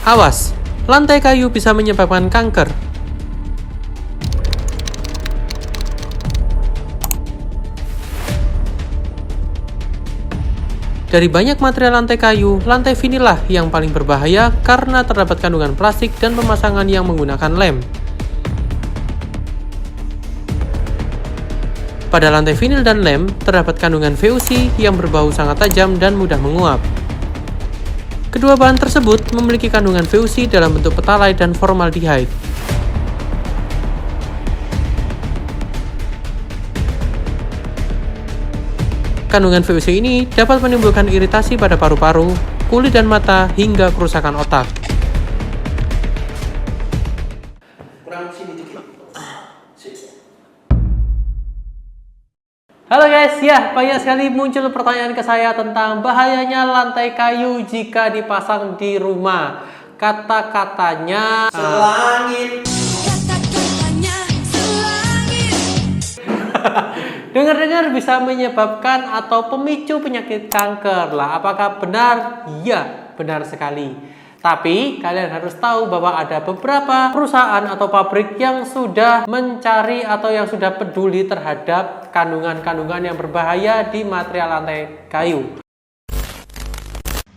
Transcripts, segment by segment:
Awas, lantai kayu bisa menyebabkan kanker. Dari banyak material lantai kayu, lantai vinil lah yang paling berbahaya karena terdapat kandungan plastik dan pemasangan yang menggunakan lem. Pada lantai vinil dan lem, terdapat kandungan VOC yang berbau sangat tajam dan mudah menguap. Kedua bahan tersebut memiliki kandungan VOC dalam bentuk petalai dan formaldehyde. Kandungan VOC ini dapat menimbulkan iritasi pada paru-paru, kulit dan mata, hingga kerusakan otak. Halo guys, ya banyak sekali muncul pertanyaan ke saya tentang bahayanya lantai kayu jika dipasang di rumah. Kata-katanya selangit. Dengar-dengar bisa menyebabkan atau pemicu penyakit kanker lah. Apakah benar? Ya, benar sekali. Tapi kalian harus tahu bahwa ada beberapa perusahaan atau pabrik yang sudah mencari atau yang sudah peduli terhadap kandungan-kandungan yang berbahaya di material lantai kayu.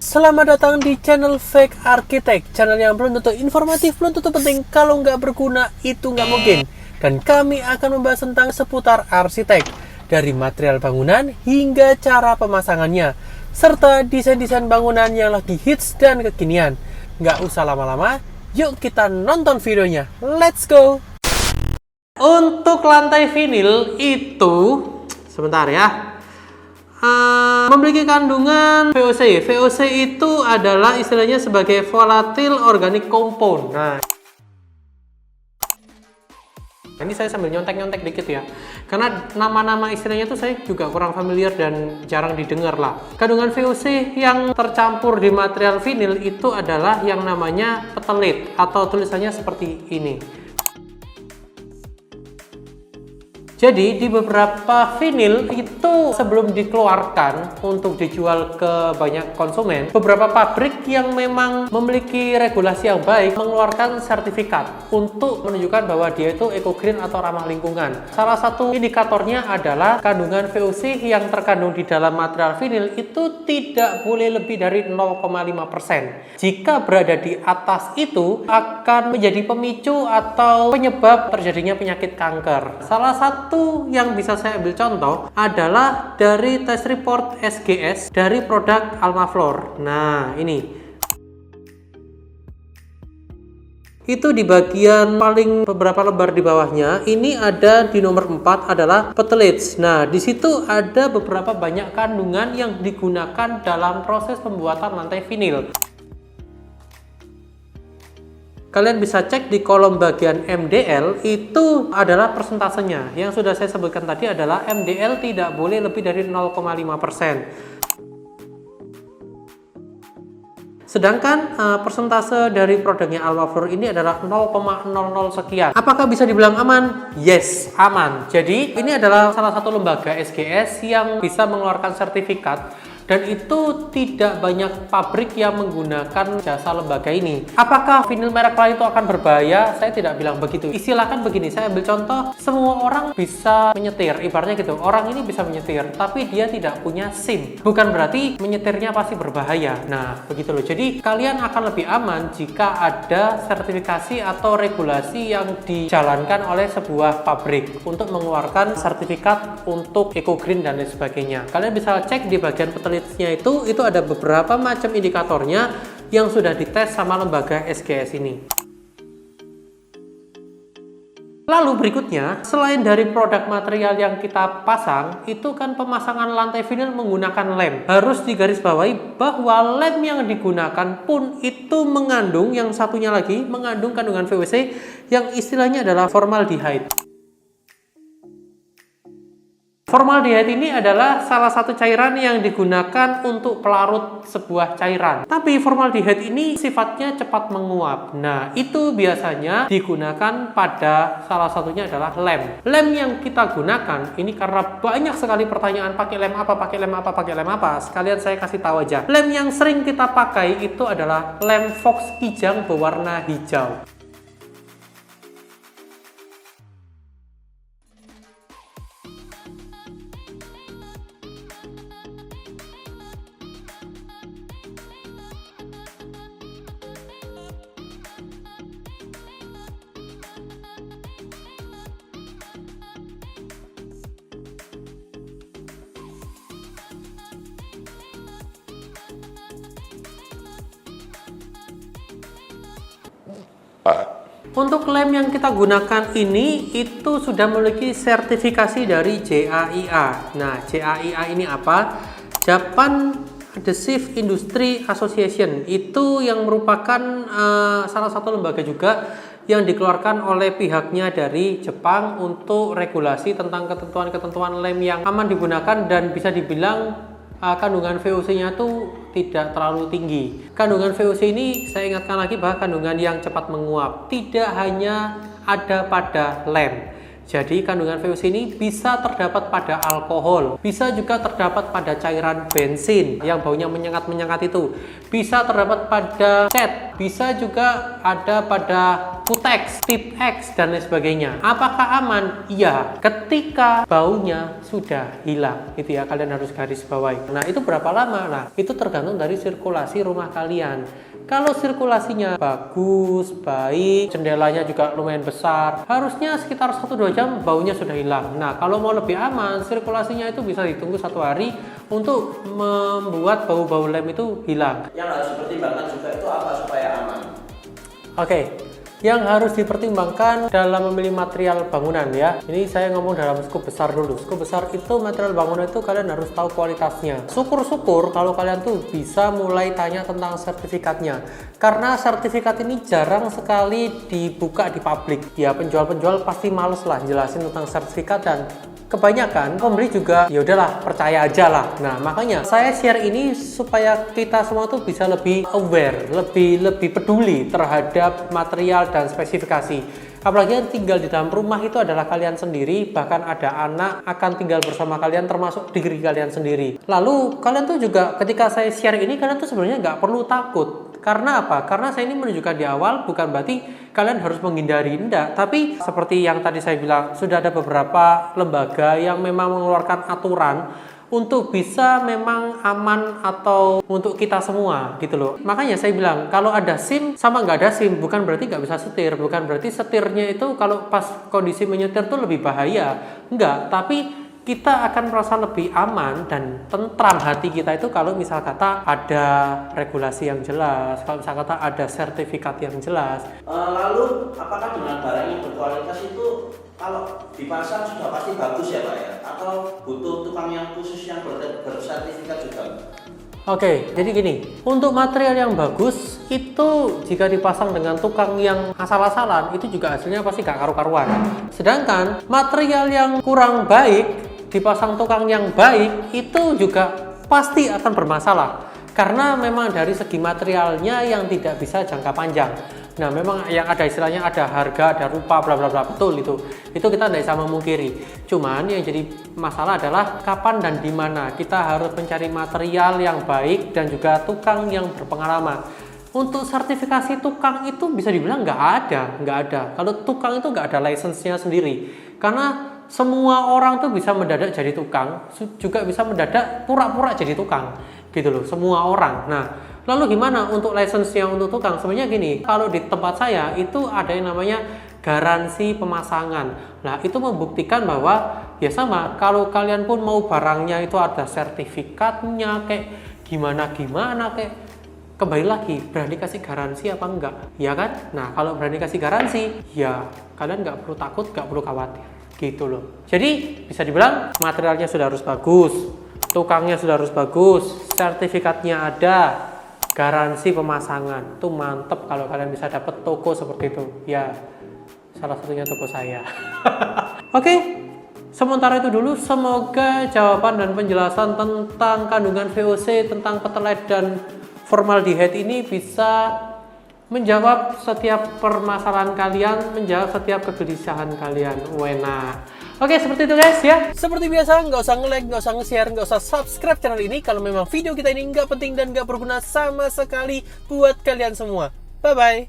Selamat datang di channel Fake Architect, channel yang belum tentu informatif, belum tentu penting. Kalau nggak berguna, itu nggak mungkin. Dan kami akan membahas tentang seputar arsitek, dari material bangunan hingga cara pemasangannya, serta desain-desain bangunan yang lagi hits dan kekinian. Nggak usah lama-lama, yuk kita nonton videonya. Let's go! Untuk lantai vinil itu, sebentar ya, memiliki kandungan VOC. VOC itu adalah istilahnya sebagai volatile organic compound. Nah, ini saya sambil nyontek-nyontek dikit ya, karena nama-nama istilahnya tuh saya juga kurang familiar dan jarang didengar lah. Kandungan VOC yang tercampur di material vinil itu adalah yang namanya petelit, atau tulisannya seperti ini. Jadi di beberapa vinil itu sebelum dikeluarkan untuk dijual ke banyak konsumen, beberapa pabrik yang memang memiliki regulasi yang baik mengeluarkan sertifikat untuk menunjukkan bahwa dia itu eco-green atau ramah lingkungan. Salah satu indikatornya adalah kandungan VOC yang terkandung di dalam material vinil itu tidak boleh lebih dari 0,5%. Jika berada di atas itu akan menjadi pemicu atau penyebab terjadinya penyakit kanker. Salah satu yang bisa saya ambil contoh adalah dari test report SGS dari produk Almaflor. Nah, ini. Itu di bagian paling beberapa lembar di bawahnya, ini ada di nomor 4 adalah petelates. Nah, di situ ada beberapa banyak kandungan yang digunakan dalam proses pembuatan lantai vinil. Kalian bisa cek di kolom bagian MDL, itu adalah persentasenya. Yang sudah saya sebutkan tadi adalah MDL tidak boleh lebih dari 0,5%. Sedangkan persentase dari produknya Almaflor ini adalah 0,00 sekian. Apakah bisa dibilang aman? Yes, aman. Jadi ini adalah salah satu lembaga SGS yang bisa mengeluarkan sertifikat. Dan itu tidak banyak pabrik yang menggunakan jasa lembaga ini. Apakah vinil merek lain itu akan berbahaya? Saya tidak bilang begitu. Istilahkan begini, saya ambil contoh, semua orang bisa menyetir. Ibaratnya gitu, orang ini bisa menyetir, tapi dia tidak punya SIM. Bukan berarti menyetirnya pasti berbahaya. Nah, begitu loh. Jadi, kalian akan lebih aman jika ada sertifikasi atau regulasi yang dijalankan oleh sebuah pabrik untuk mengeluarkan sertifikat untuk eco-green dan lain sebagainya. Kalian bisa cek di bagian petelit itu ada beberapa macam indikatornya yang sudah dites sama lembaga SGS ini. Lalu berikutnya, selain dari produk material yang kita pasang, itu kan pemasangan lantai vinil menggunakan lem. Harus digarisbawahi bahwa lem yang digunakan pun itu mengandung, yang satunya lagi, mengandung kandungan VOC yang istilahnya adalah formaldehyde. Formaldehyde ini adalah salah satu cairan yang digunakan untuk pelarut sebuah cairan. Tapi formaldehyde ini sifatnya cepat menguap. Nah, itu biasanya digunakan pada salah satunya adalah lem. Lem yang kita gunakan ini karena banyak sekali pertanyaan pakai lem apa, pakai lem apa, pakai lem apa. Sekalian saya kasih tahu aja. Lem yang sering kita pakai itu adalah lem Fox Kijang berwarna hijau. Untuk lem yang kita gunakan ini itu sudah memiliki sertifikasi dari JAIA. Nah, JAIA ini apa? Japan Adhesive Industry Association. Itu yang merupakan salah satu lembaga juga yang dikeluarkan oleh pihaknya dari Jepang untuk regulasi tentang ketentuan-ketentuan lem yang aman digunakan dan bisa dibilang kandungan VOC-nya tuh tidak terlalu tinggi. Kandungan VOC ini saya ingatkan lagi bahwa kandungan yang cepat menguap tidak hanya ada pada lem. Jadi kandungan VOC ini bisa terdapat pada alkohol, bisa juga terdapat pada cairan bensin yang baunya menyengat-menyengat itu, bisa terdapat pada cat, bisa juga ada pada Putex, Tipex, dan lain sebagainya. Apakah aman? Iya, ketika baunya sudah hilang. Itu ya, kalian harus garis bawahi. Nah, itu berapa lama? Nah, itu tergantung dari sirkulasi rumah kalian. Kalau sirkulasinya bagus, baik, jendelanya juga lumayan besar, harusnya sekitar 1-2 jam baunya sudah hilang. Nah, kalau mau lebih aman, sirkulasinya itu bisa ditunggu 1 hari untuk membuat bau-bau lem itu hilang. Yang harus dipertimbangkan juga itu apa supaya aman? Oke. Yang harus dipertimbangkan dalam memilih material bangunan ya. Ini saya ngomong dalam skup besar dulu. Skup besar itu material bangunan itu kalian harus tahu kualitasnya. Syukur-syukur kalau kalian tuh bisa mulai tanya tentang sertifikatnya. Karena sertifikat ini jarang sekali dibuka di publik. Ya penjual-penjual pasti males lah jelasin tentang sertifikat dan kebanyakan pembeli juga ya udahlah percaya aja lah. Nah, makanya saya share ini supaya kita semua tuh bisa lebih aware, lebih peduli terhadap material dan spesifikasi. Apalagi yang tinggal di dalam rumah itu adalah kalian sendiri, bahkan ada anak akan tinggal bersama kalian termasuk diri kalian sendiri. Lalu kalian tuh juga ketika saya share ini kalian tuh sebenarnya nggak perlu takut. Karena apa? Karena saya ini menunjukkan di awal bukan berarti kalian harus menghindari, enggak. Tapi seperti yang tadi saya bilang, sudah ada beberapa lembaga yang memang mengeluarkan aturan untuk bisa memang aman atau untuk kita semua gitu loh. Makanya saya bilang kalau ada SIM sama nggak ada SIM bukan berarti nggak bisa setir, bukan berarti setirnya itu kalau pas kondisi menyetir tuh lebih bahaya. Enggak, tapi kita akan merasa lebih aman dan tentram hati kita itu kalau misal kata ada regulasi yang jelas, kalau misal kata ada sertifikat yang jelas. Lalu apakah dengan barang yang berkualitas itu kalau dipasang sudah pasti bagus ya Pak ya? Atau butuh tukang yang khusus yang bersertifikat juga? Oke, jadi gini, untuk material yang bagus itu jika dipasang dengan tukang yang asal-asalan itu juga hasilnya pasti gak karu-karuan. Sedangkan material yang kurang baik dipasang tukang yang baik itu juga pasti akan bermasalah karena memang dari segi materialnya yang tidak bisa jangka panjang. Nah, memang yang ada istilahnya ada harga, ada rupa, bla bla bla, betul itu kita tidak bisa memungkiri. Cuman yang jadi masalah adalah kapan dan di mana kita harus mencari material yang baik dan juga tukang yang berpengalaman. Untuk sertifikasi tukang itu bisa dibilang nggak ada. Kalau tukang itu nggak ada license-nya sendiri, karena semua orang tuh bisa mendadak jadi tukang, juga bisa mendadak pura-pura jadi tukang, gitu loh, semua orang. Nah, lalu gimana untuk license-nya untuk tukang? Sebenarnya gini, kalau di tempat saya itu ada yang namanya garansi pemasangan. Nah, itu membuktikan bahwa ya sama, kalau kalian pun mau barangnya itu ada sertifikatnya, kayak gimana kayak kembali lagi, berani kasih garansi apa enggak, ya kan? Nah, kalau berani kasih garansi, ya kalian nggak perlu takut, nggak perlu khawatir, gitu loh. Jadi bisa dibilang materialnya sudah harus bagus, tukangnya sudah harus bagus, sertifikatnya ada, garansi pemasangan. Itu mantep kalau kalian bisa dapat toko seperti itu. Ya, salah satunya toko saya. Oke, Sementara itu dulu, semoga jawaban dan penjelasan tentang kandungan VOC, tentang petelet dan formaldehyde ini bisa menjawab setiap permasalahan kalian, menjawab setiap kegelisahan kalian. Wena. Oke, seperti itu guys ya. Seperti biasa, nggak usah nge-like, nggak usah nge-share, nggak usah subscribe channel ini kalau memang video kita ini nggak penting dan nggak berguna sama sekali buat kalian semua. Bye-bye.